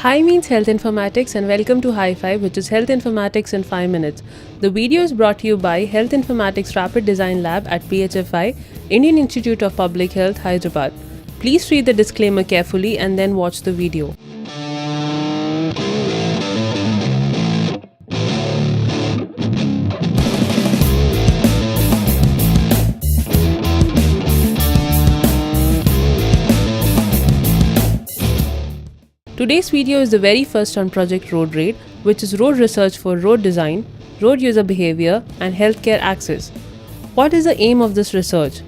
Hi means Health Informatics and welcome to Hi5, which is Health Informatics in 5 minutes. The video is brought to you by Health Informatics Rapid Design Lab at PHFI, Indian Institute of Public Health, Hyderabad. Please read the disclaimer carefully and then watch the video. Today's video is the very first on Project Road Raid, which is road research for road design, road user behavior, and healthcare access. What is the aim of this research?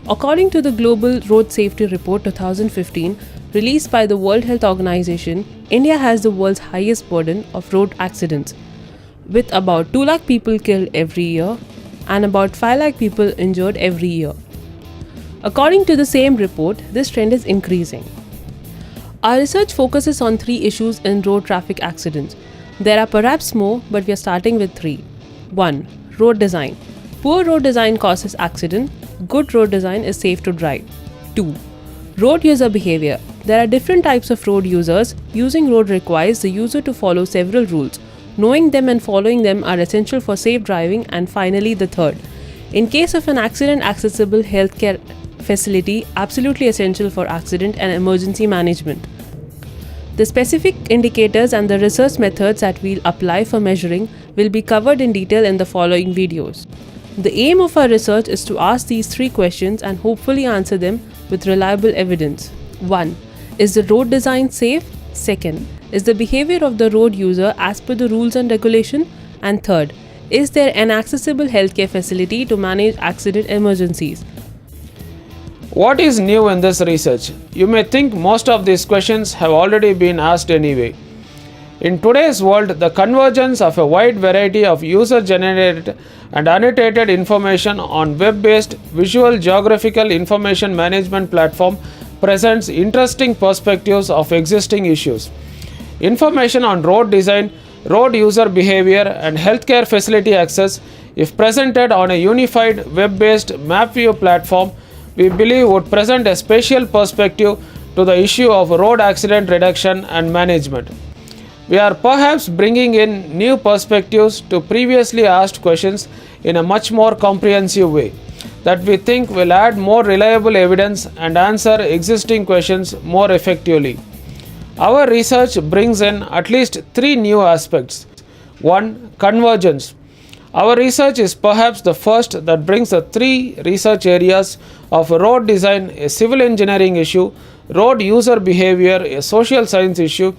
According to the Global Road Safety Report 2015, released by the World Health Organization, India has the world's highest burden of road accidents, with about 2 lakh people killed every year and about 5 lakh people injured every year. According to the same report, this trend is increasing. Our research focuses on 3 issues in road traffic accidents. There are perhaps more, but we are starting with 3. 1. Road design. Poor road design causes accident. Good road design is safe to drive. 2. Road user behavior. There are different types of road users. Using road requires the user to follow several rules. Knowing them and following them are essential for safe driving. And finally, the third. In case of an accident, accessible healthcare facility absolutely essential for accident and emergency management. The specific indicators and the research methods that we'll apply for measuring will be covered in detail in the following videos. The aim of our research is to ask these 3 questions and hopefully answer them with reliable evidence. 1. Is the road design safe? 2. Is the behavior of the road user as per the rules and regulation? And 3. Is there an accessible healthcare facility to manage accident emergencies? What is new in this research? You may think most of these questions have already been asked anyway. In today's world, the convergence of a wide variety of user-generated and annotated information on web-based visual geographical information management platform presents interesting perspectives of existing issues. Information on road design, road user behavior, and healthcare facility access, if presented on a unified web-based MapView platform, we believe would present a spatial perspective to the issue of road accident reduction and management. We are perhaps bringing in new perspectives to previously asked questions in a much more comprehensive way that we think will add more reliable evidence and answer existing questions more effectively. Our research brings in at least 3 new aspects. 1. Convergence. Our research is perhaps the first that brings the 3 research areas of road design, a civil engineering issue, road user behavior, a social science issue,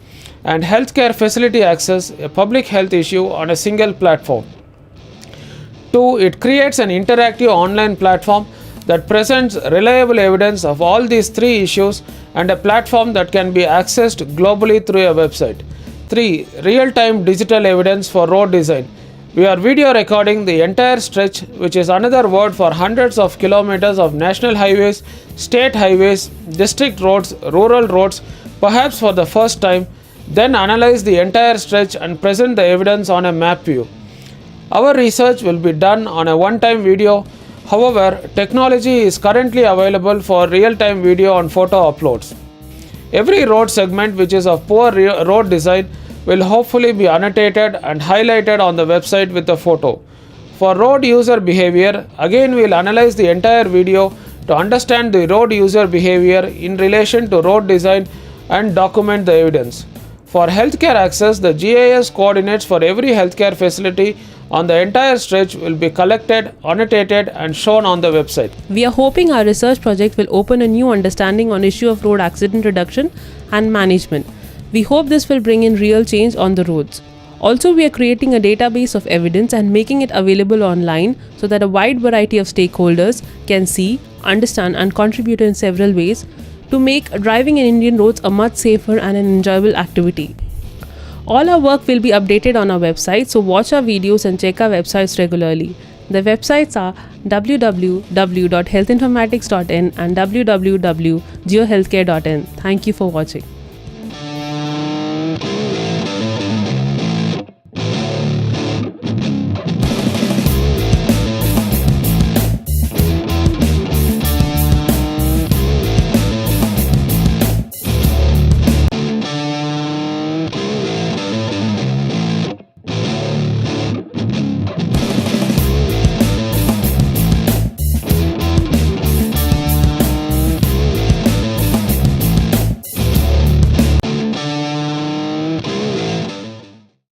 and healthcare facility access, a public health issue, on a single platform. 2. It creates an interactive online platform that presents reliable evidence of all these 3 issues and a platform that can be accessed globally through a website. 3. Real-time digital evidence for road design. We are video recording the entire stretch, which is another word for hundreds of kilometers of national highways, state highways, district roads, rural roads, perhaps for the first time, then analyze the entire stretch and present the evidence on a map view. Our research will be done on a one-time video. However, technology is currently available for real-time video and photo uploads. Every road segment which is of poor road design will hopefully be annotated and highlighted on the website with a photo. For road user behavior, again we will analyze the entire video to understand the road user behavior in relation to road design and document the evidence. For healthcare access, the GIS coordinates for every healthcare facility on the entire stretch will be collected, annotated, and shown on the website. We are hoping our research project will open a new understanding on issue of road accident reduction and management. We hope this will bring in real change on the roads. Also, we are creating a database of evidence and making it available online so that a wide variety of stakeholders can see, understand, and contribute in several ways to make driving in Indian roads a much safer and an enjoyable activity. All our work will be updated on our website, so watch our videos and check our websites regularly. The websites are www.healthinformatics.in and www.geohealthcare.in. Thank you for watching.